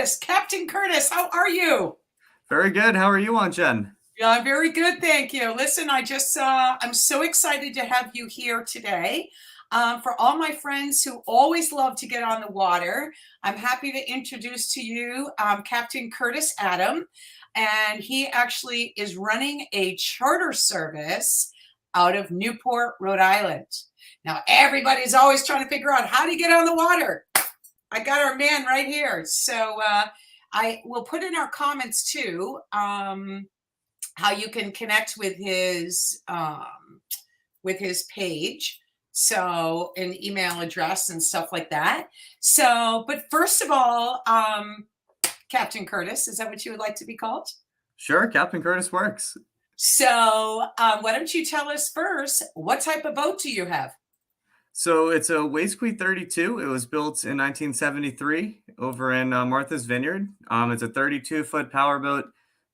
Curtis. Captain Curtis, how are you? Very good. How are you on, Jen? Yeah, I'm very good, thank you. Listen, I'm so excited to have you here today. For all my friends who always love to get on the water, I'm happy to introduce to you Captain Curtis Adam. And he actually is running a charter service out of Newport, Rhode Island. Now, everybody's always trying to figure out how to get on the water. I got our man right here. So I will put in our comments too how you can connect with his page. So an email address and stuff like that. So, but first of all, Captain Curtis, is that what you would like to be called? Sure, Captain Curtis works. So why don't you tell us first, what type of boat do you have? So it's a Waysqueak 32. It was built in 1973 over in Martha's Vineyard. It's a 32-foot powerboat,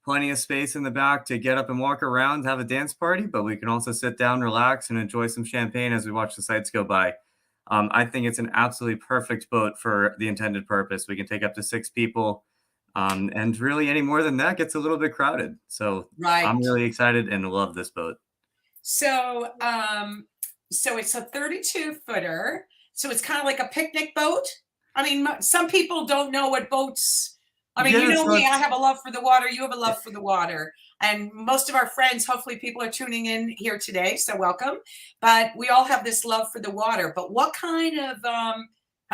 plenty of space in the back to get up and walk around, have a dance party, but we can also sit down, relax, and enjoy some champagne as we watch the sights go by. I think it's an absolutely perfect boat for the intended purpose. We can take up to 6 people, and really any more than that gets a little bit crowded. So I'm Right. really excited and love this boat. So so it's a 32 footer. So it's kind of like a picnic boat. I mean, some people don't know what boats. I mean, you Yeah, know so me, I it's have a love for the water. You have a love for the water. And most of our friends, hopefully people are tuning in here today. So welcome. But we all have this love for the water. But what kind of,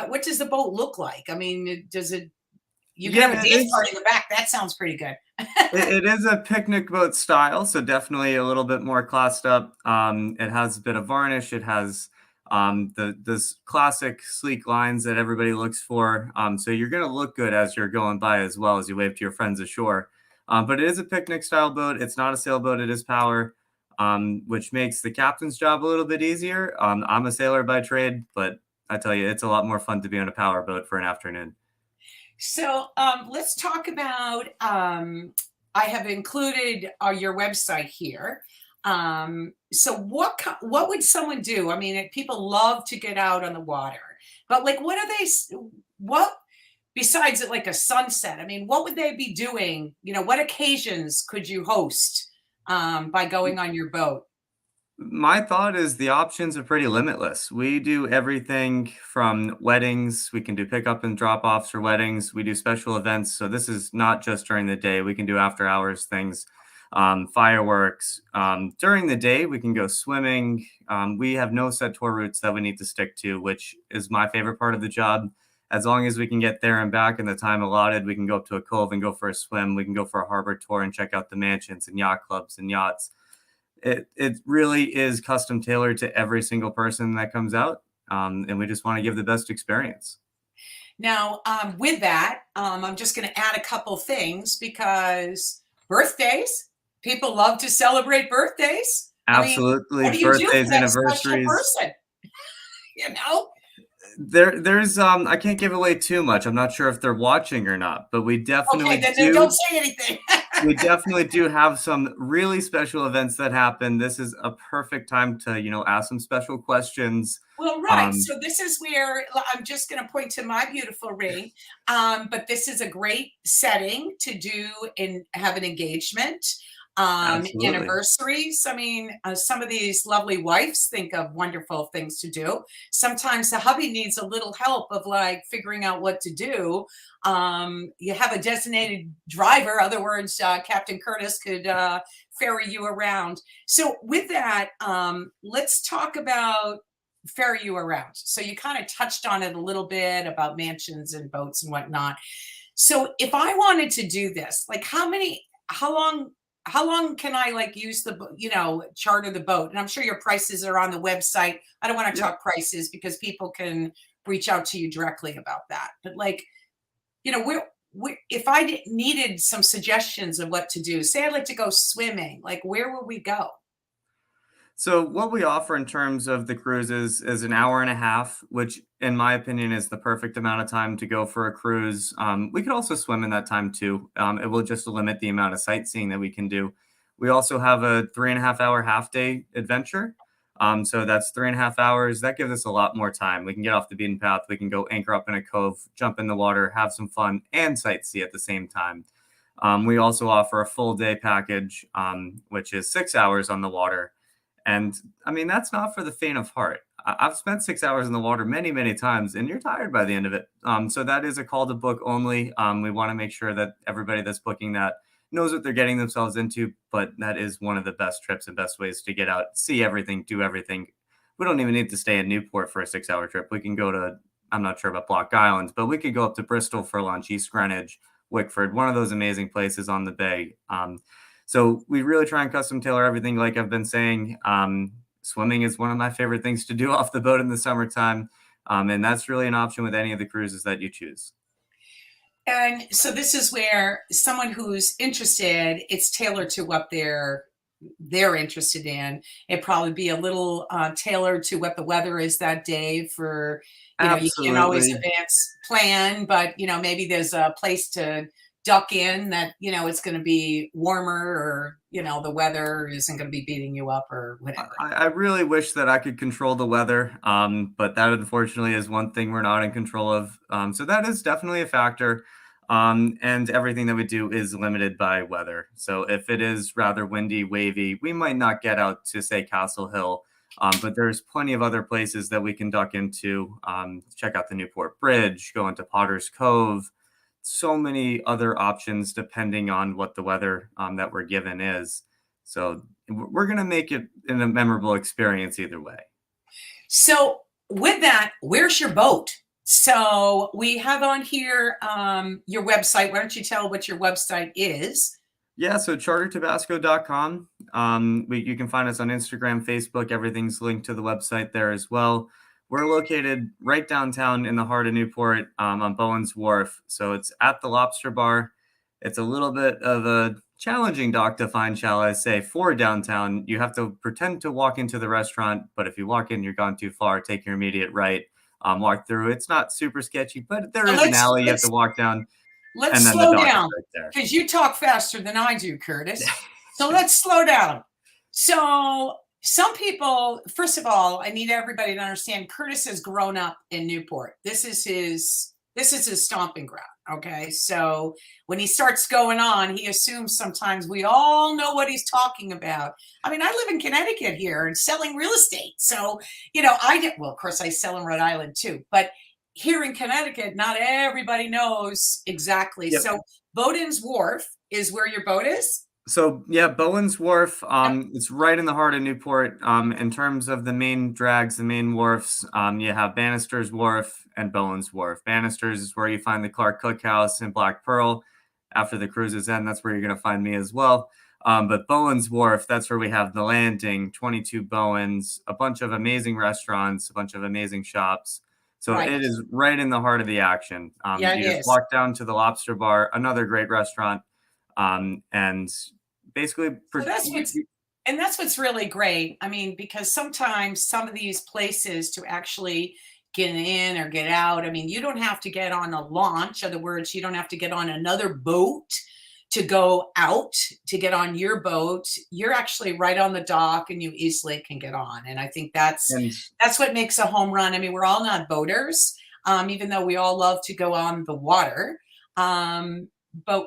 what does the boat look like? I mean, does it, you can have a yeah, it dance is. party in the back. That sounds pretty good. It is a picnic boat style, so definitely a little bit more classed up. It has a bit of varnish. It has the this classic sleek lines that everybody looks for. So you're gonna look good as you're going by as well as you wave to your friends ashore. But it is a picnic style boat. It's not a sailboat. It is power, which makes the captain's job a little bit easier. I'm a sailor by trade, but I tell you, it's a lot more fun to be on a power boat for an afternoon. So let's talk about. I have included your website here. So what would someone do? I mean, people love to get out on the water, but like, what are they? What besides it, like a sunset? I mean, what would they be doing? You know, what occasions could you host by going on your boat? My thought is the options are pretty limitless. We do everything from weddings, we can do pickup and drop offs for weddings, we do special events. So this is not just during the day, we can do after hours things, fireworks. During the day, we can go swimming. We have no set tour routes that we need to stick to, which is my favorite part of the job. As long as we can get there and back in the time allotted, we can go up to a cove and go for a swim. We can go for a harbor tour and check out the mansions and yacht clubs and yachts. It really is custom tailored to every single person that comes out, and we just want to give the best experience. Now, with that, I'm just going to add a couple things because birthdays, people love to celebrate birthdays. I mean, Absolutely, what do you do for birthdays, that special anniversaries. person? You know? There's I can't give away too much. I'm not sure if they're watching or not, but Okay, then don't say anything. we definitely do have some really special events that happen. This is a perfect time to, ask some special questions. Well, right. Um, So this is where I'm just going to point to my beautiful ring. But this is a great setting to do and have an engagement. Absolutely. Anniversaries. I mean, some of these lovely wives think of wonderful things to do. Sometimes the hubby needs a little help of like figuring out what to do. You have a designated driver. Other words, Captain Curtis could ferry you around. So with that, let's talk about ferry you around. So you kind of touched on it a little bit about mansions and boats and whatnot. So if I wanted to do this, like how long can I like use charter the boat? And I'm sure your prices are on the website. I don't want to Yep. talk prices because people can reach out to you directly about that. But like, if I needed some suggestions of what to do, say I'd like to go swimming, like where would we go? So what we offer in terms of the cruises is an hour and a half, which in my opinion is the perfect amount of time to go for a cruise. We could also swim in that time too. It will just limit the amount of sightseeing that we can do. We also have a 3.5 hour half day adventure. So that's 3.5 hours. That gives us a lot more time. We can get off the beaten path. We can go anchor up in a cove, jump in the water, have some fun, and sightsee at the same time. We also offer a full day package, which is 6 hours on the water. And I mean, that's not for the faint of heart. I've spent 6 hours in the water many, many times, and you're tired by the end of it. So that is a call to book only. We want to make sure that everybody that's booking that knows what they're getting themselves into, but that is one of the best trips and best ways to get out, see everything, do everything. We don't even need to stay in Newport for a 6 hour trip. We can go to, I'm not sure about Block Island, but we could go up to Bristol for lunch, East Greenwich, Wickford, one of those amazing places on the bay. So we really try and custom tailor everything, like I've been saying. Swimming is one of my favorite things to do off the boat in the summertime. And that's really an option with any of the cruises that you choose. And so this is where someone who's interested, it's tailored to what they're interested in. It'd probably be a little tailored to what the weather is that day for, you can always Absolutely. advance plan, but, maybe there's a place to duck in that, it's going to be warmer or, the weather isn't going to be beating you up or whatever. I really wish that I could control the weather, but that unfortunately is one thing we're not in control of. So that is definitely a factor. And everything that we do is limited by weather. So if it is rather windy, wavy, we might not get out to, say, Castle Hill. But there's plenty of other places that we can duck into. Check out the Newport Bridge, go into Potter's Cove. So many other options depending on what the weather that we're given is. So we're going to make it a memorable experience either way. So with that, where's your boat? So we have on here your website. Why don't you tell what your website is? Yeah, so chartertabasco.com. You can find us on Instagram, Facebook. Everything's linked to the website there as well. We're located right downtown in the heart of Newport on Bowen's Wharf. So it's at the Lobster Bar. It's a little bit of a challenging dock to find, shall I say, for downtown. You have to pretend to walk into the restaurant, but if you walk in, you're gone too far. Take your immediate right, walk through. It's not super sketchy, but there is an alley you have to walk down. Let's and then slow the dock is down right there. because you talk faster than I do, Curtis. So let's slow down. So some people, first of all, I need everybody to understand Curtis has grown up in Newport. This is his stomping ground. Okay. So when he starts going on, he assumes sometimes we all know what he's talking about. I mean, I live in Connecticut here and selling real estate. So, well, of course I sell in Rhode Island too, but here in Connecticut, not everybody knows exactly. Yep. So Bowden's Wharf is where your boat is? So yeah, Bowen's Wharf, it's right in the heart of Newport. In terms of the main drags, the main wharfs, you have Bannister's Wharf and Bowen's Wharf. Bannister's is where you find the Clark Cookhouse and Black Pearl. After the cruises end, that's where you're going to find me as well. But Bowen's Wharf, that's where we have the Landing, 22 Bowens, a bunch of amazing restaurants, a bunch of amazing shops. So Right. It is right in the heart of the action. Yeah, you it just is. walk down to the Lobster Bar, another great restaurant. And basically, So that's what's really great. I mean, because sometimes some of these places to actually get in or get out, I mean, you don't have to get on a launch. In other words, you don't have to get on another boat to go out to get on your boat. You're actually right on the dock and you easily can get on. And I think that's what makes a home run. I mean, we're all not boaters, even though we all love to go on the water. But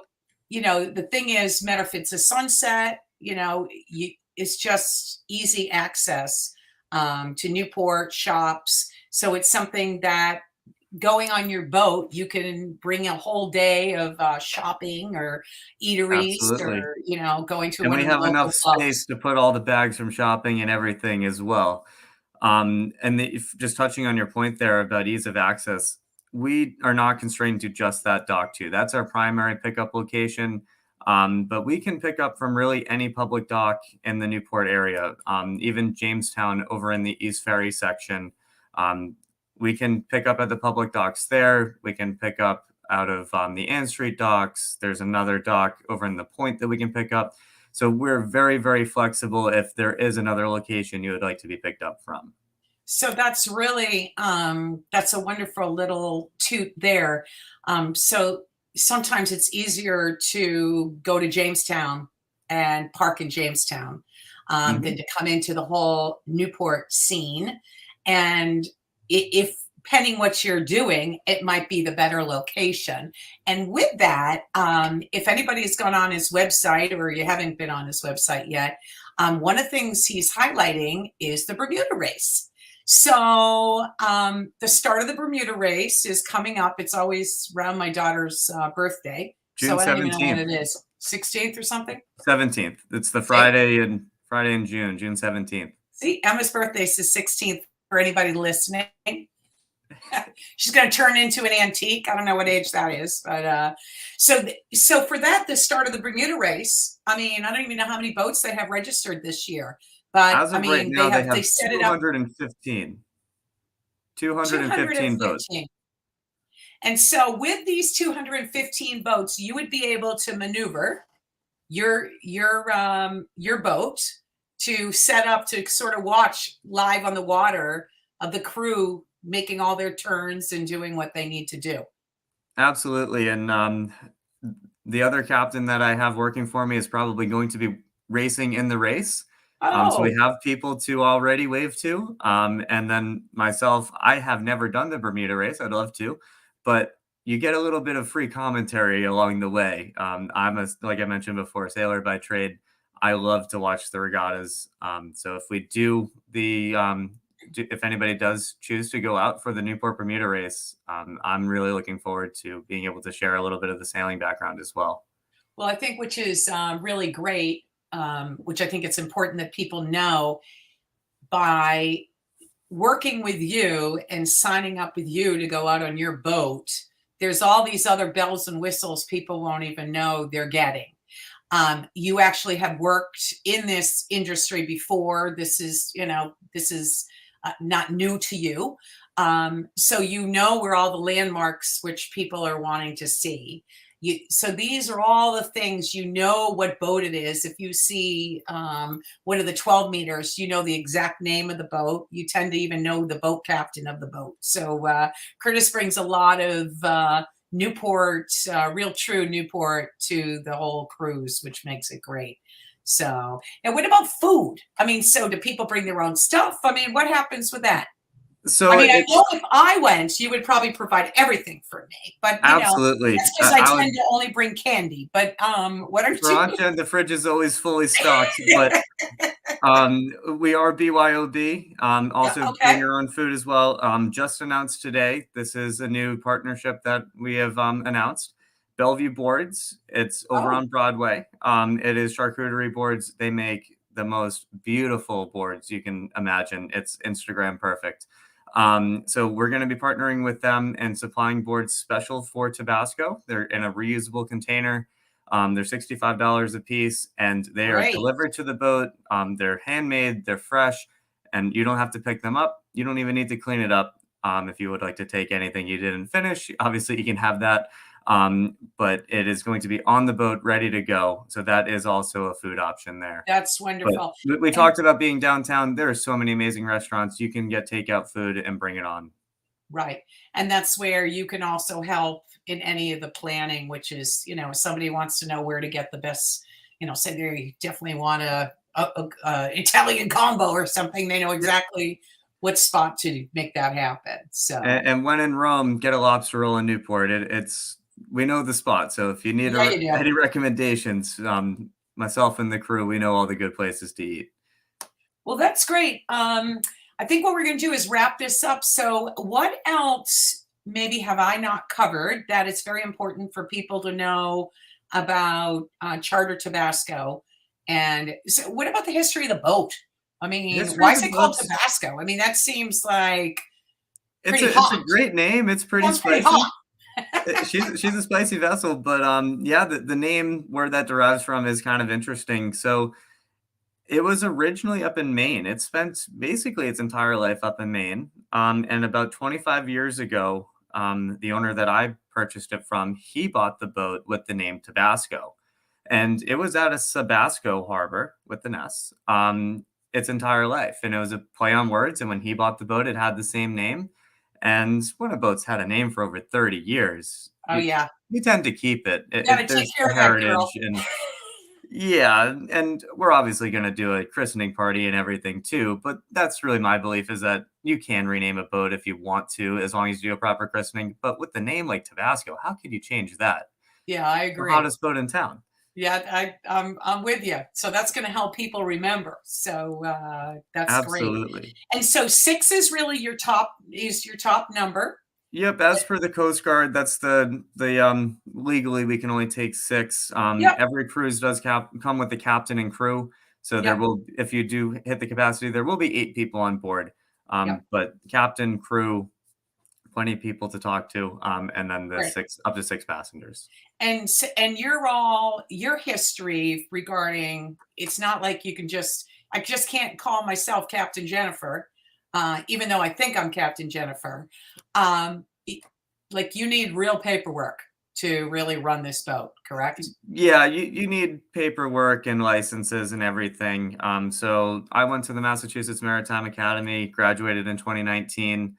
the thing is, matter if it's a sunset, it's just easy access to Newport shops. So it's something that going on your boat, you can bring a whole day of shopping or eateries. Absolutely. Or, going to And one we of the have local enough clubs. space to put all the bags from shopping and everything as well. Just touching on your point there about ease of access, we are not constrained to just that dock too. That's our primary pickup location. But we can pick up from really any public dock in the Newport area, even Jamestown over in the East Ferry section. We can pick up at the public docks there. We can pick up out of the Ann Street docks. There's another dock over in the Point that we can pick up. So we're very, very flexible if there is another location you would like to be picked up from. So that's really, that's a wonderful little toot there. So sometimes it's easier to go to Jamestown and park in Jamestown. Mhm. than to come into the whole Newport scene. And if depending what you're doing, it might be the better location. And with that, if anybody's gone on his website or you haven't been on his website yet, one of the things he's highlighting is the Bermuda race. So the start of the Bermuda race is coming up. It's always around my daughter's birthday. June So I don't even know when 17th. it is. 16th or something? 17th. It's the See? Friday in June, June 17th. See, Emma's birthday is the 16th for anybody listening. She's going to turn into an antique. I don't know what age that is, but so for that, the start of the Bermuda race. I mean, I don't even know how many boats they have registered this year, but As I of right mean, now, they they have set it up 215. 215 boats. 215. And so with these 215 boats, you would be able to maneuver your boat to set up to sort of watch live on the water of the crew making all their turns and doing what they need to do. Absolutely. And the other captain that I have working for me is probably going to be racing in the race. So we Oh, have people to already wave to. And then myself, I have never done the Bermuda race. I'd love to, but you get a little bit of free commentary along the way. Like I mentioned before, sailor by trade. I love to watch the regattas. So if we do if anybody does choose to go out for the Newport Bermuda race, I'm really looking forward to being able to share a little bit of the sailing background as well. well, I think which is really great, which I think it's important that people know by working with you and signing up with you to go out on your boat, there's all these other bells and whistles people won't even know they're getting. You actually have worked in this industry before. This is not new to you. So you know where all the landmarks which people are wanting to see. So these are all the things, you know what boat it is. If you see one of the 12 meters, you know the exact name of the boat. You tend to even know the boat captain of the boat. So Curtis brings a lot of Newport, real true Newport to the whole cruise, which makes it great. So, and what about food? I mean, so do people bring their own stuff? I mean, what happens with that? I So mean, I it's know if I went, you would probably provide everything for me, but absolutely. that's because I tend to only bring candy. But what are For you? Ancha, the fridge is always fully stocked, but we are BYOB. Yeah, Also bring okay. your own food as well. Just announced today. This is a new partnership that we have announced. Bellevue Boards. It's over Oh, on Broadway. It is charcuterie boards. They make the most beautiful boards you can imagine. It's Instagram perfect. So we're going to be partnering with them and supplying boards special for Tabasco. They're in a reusable container. They're $65 a piece, and they are great. delivered to the boat. They're handmade, they're fresh, and you don't have to pick them up. You don't even need to clean it up. If you would like to take anything you didn't finish, obviously you can have that. But it is going to be on the boat, ready to go. So that is also a food option there. That's But wonderful. we And talked about being downtown. There are so many amazing restaurants. You can get takeout food and bring it on. right. And that's where you can also help in any of the planning, which is, if somebody wants to know where to get the best, say they definitely want a Italian combo or something, they know exactly what spot to make that happen. So And when in Rome, get a lobster roll in Newport. It's we know the spot. So if you need yeah, you do. any recommendations, myself and the crew, we know all the good places to eat. Well, that's great. I think what we're going to do is wrap this up. So, what else maybe have I not covered that it's very important for people to know about Charter Tabasco? And so, what about the history of the boat? I mean, History why of is the it called boats. Tabasco? I mean, that seems like It's pretty a hot. great name. It's pretty Sounds pretty spicy. hot. She's a spicy vessel, but yeah, the name where that derives from is kind of interesting. So it was originally up in Maine. It spent basically its entire life up in Maine. And about 25 years ago, the owner that I purchased it from, he bought the boat with the name Tabasco. And it was at a Sabasco harbor with an S its entire life. And it was a play on words. And when he bought the boat, it had the same name. And when a boat's had a name for over 30 years, Oh, yeah. you tend to keep it. You got to take There's care the of that girl. heritage and Yeah, and we're obviously going to do a christening party and everything too, but that's really my belief is that you can rename a boat if you want to, as long as you do a proper christening. But with the name like Tabasco, how could you change that? Yeah, I The agree. hottest boat in town. Yeah, I'm with you. So that's going to help people remember. So that's great. Absolutely. And so six is really your top number. Yep, as per the Coast Guard, that's legally we can only take 6. Yep, Every cruise does come with the captain and crew, so there yep, will if you do hit the capacity, there will be 8 people on board. yep. But captain, crew, plenty of people to talk to, and then the Great. 6 up to 6 passengers. And your history regarding it's not like you can just I just can't call myself Captain Jennifer, even though I think I'm Captain Jennifer. E- like you need real paperwork to really run this boat, correct? Yeah, you need paperwork and licenses and everything. So I went to the Massachusetts Maritime Academy, graduated in 2019.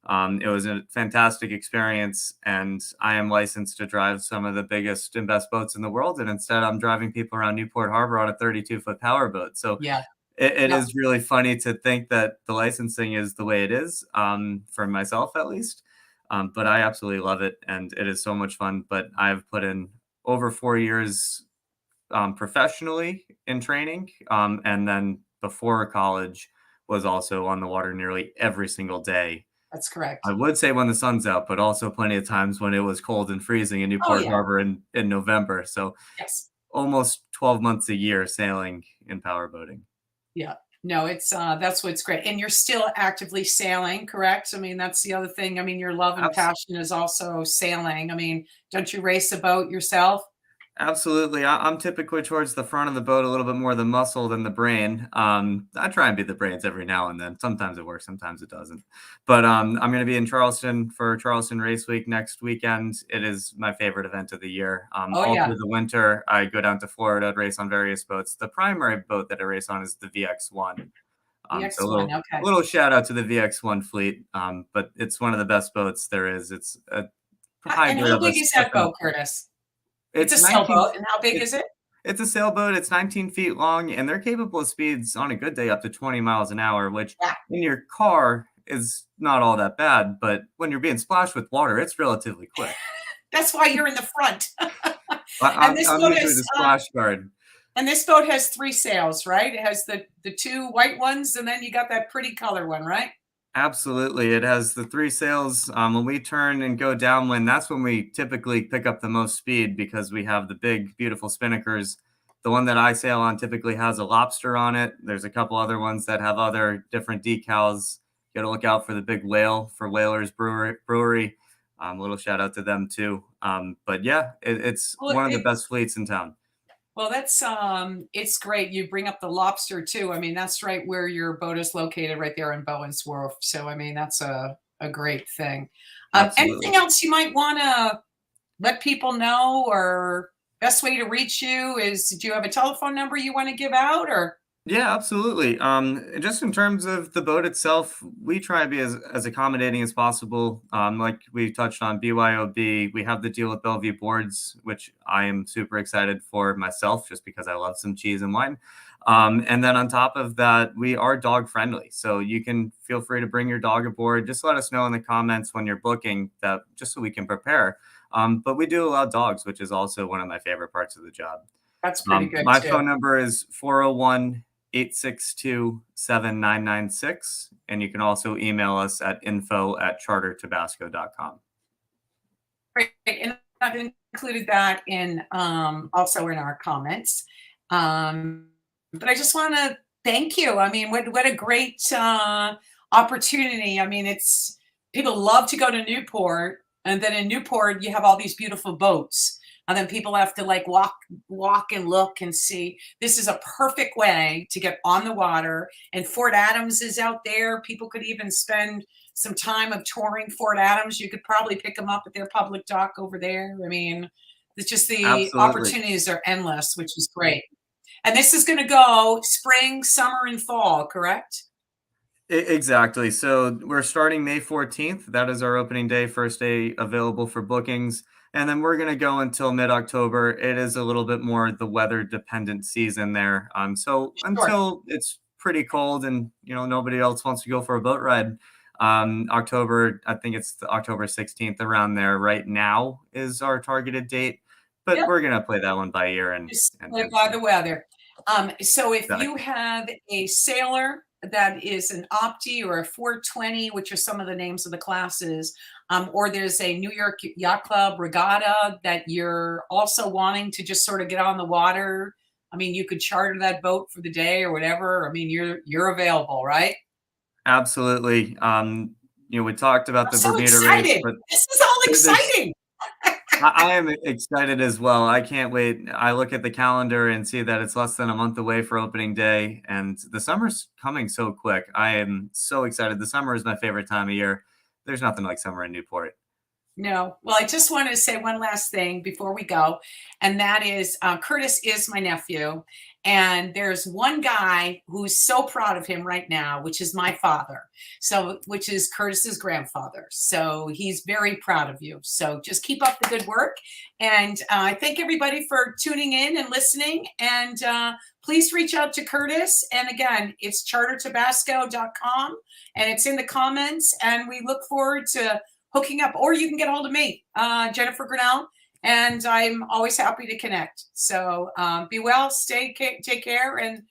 It was a fantastic experience, and I am licensed to drive some of the biggest and best boats in the world. And instead, I'm driving people around Newport Harbor on a 32-foot power boat. So Yeah. it Yep. is really funny to think that the licensing is the way it is, for myself at least. But I absolutely love it, and it is so much fun. But I've put in over 4 years professionally in training, and then before college was also on the water nearly every single day. That's I correct. would say when the sun's out, but also plenty of times when it was cold and freezing in Oh Newport yeah. Harbor in November. So Yes. almost 12 months a year sailing and power boating. Yeah. No, it's that's what's great. And you're still actively sailing, correct? I mean, that's the other thing. I mean, your love and Abs- passion is also sailing. I mean, don't you race a boat yourself? Absolutely. I'm typically towards the front of the boat, a little bit more the muscle than the brain. I try and be the brains every now and then. Sometimes it works, sometimes it doesn't. But I'm going to be in Charleston for Charleston Race Week next weekend. It is my favorite event of the year. Oh All yeah. through the winter, I go down to Florida to race on various boats. The primary boat that I race on is the VX1. The So a X1. Okay. little shout out to the VX1 fleet. But it's one of the best boats there is. It's a And hybrid how of a big is that second. boat, Curtis? It's a It's 19. sailboat. And how big is it? It's a sailboat. It's 19 feet long, and they're capable of speeds on a good day up to 20 miles an hour, which Yeah. in your car is not all that bad. But when you're being splashed with water, it's relatively quick. That's why you're in the front. And this I'm boat usually has the splash guard. and this boat has 3 sails, right? It has the 2 white ones, and then you got that pretty color one, right? Absolutely. It has the 3 sails. When we turn and go downwind, that's when we typically pick up the most speed because we have the big, beautiful spinnakers. The one that I sail on typically has a lobster on it. There's a couple other ones that have other different decals. You got to look out for the big whale for Whalers Brewery. Little shout out to them too. But yeah, it's Well, one of the it best fleets in town. well, that's, it's great. You bring up the lobster too. I mean, that's right where your boat is located right there in Bowen's Wharf. So, I mean, that's a great thing. Absolutely. Anything else you might wanna let people know or best way to reach you is do you have a telephone number you wanna give out or Yeah, absolutely. Just in terms of the boat itself, we try to be as accommodating as possible. Like we touched on BYOB, we have the deal with Bellevue Boards, which I am super excited for myself, just because I love some cheese and wine. And then on top of that, we are dog friendly, so you can feel free to bring your dog aboard. Just let us know in the comments when you're booking that, just so we can prepare. But we do allow dogs, which is also one of my favorite parts of the job. that's pretty good My too. phone number is 401 862 7996. And you can also email us at info@chartertabasco.com. Great, and I've included that in, also in our comments. But I just wanna thank you. I mean, what a great, opportunity. I mean, it's people love to go to Newport, and then in Newport, you have all these beautiful boats, and then people have to, like, walk and look and see. This is a perfect way to get on the water, and Fort Adams is out there. People could even spend some time of touring Fort Adams. You could probably pick them up at their public dock over there. I mean, it's just the Absolutely. opportunities are endless, which is great. And this is going to go spring, summer, and fall, correct? Exactly. So we're starting May 14th. That is our opening day, first day available for bookings. And then we're going to go until mid-October. It is a little bit more the weather dependent season there. So Sure. until it's pretty cold and nobody else wants to go for a boat ride, October, I think it's the October 16th around there right now is our targeted date. But Yep. we're going to play that one by ear and Just and live and by see. the weather. So if you Exactly. have a sailor that is an Opti or a 420, which are some of the names of the classes, or there's a New York Yacht Club regatta that you're also wanting to just sort of get on the water. I mean, you could charter that boat for the day or whatever. I mean, you're available, right? Absolutely. We talked about I'm the so Bermuda race, excited. but This is all there's exciting. I am excited as well. I can't wait. I look at the calendar and see that it's less than a month away for opening day, and the summer's coming so quick. I am so excited. The summer is my favorite time of year. There's nothing like summer in Newport. No. Well, I just wanted to say one last thing before we go, and that is Curtis is my nephew. And there's one guy who's so proud of him right now, which is my father. So, which is Curtis's grandfather. So he's very proud of you. So just keep up the good work. And I thank everybody for tuning in and listening. And please reach out to Curtis. And again, it's chartertabasco.com and it's in the comments. And we look forward to hooking up, or you can get a hold of me, Jennifer Grinnell, and I'm always happy to connect. So be well, take care, and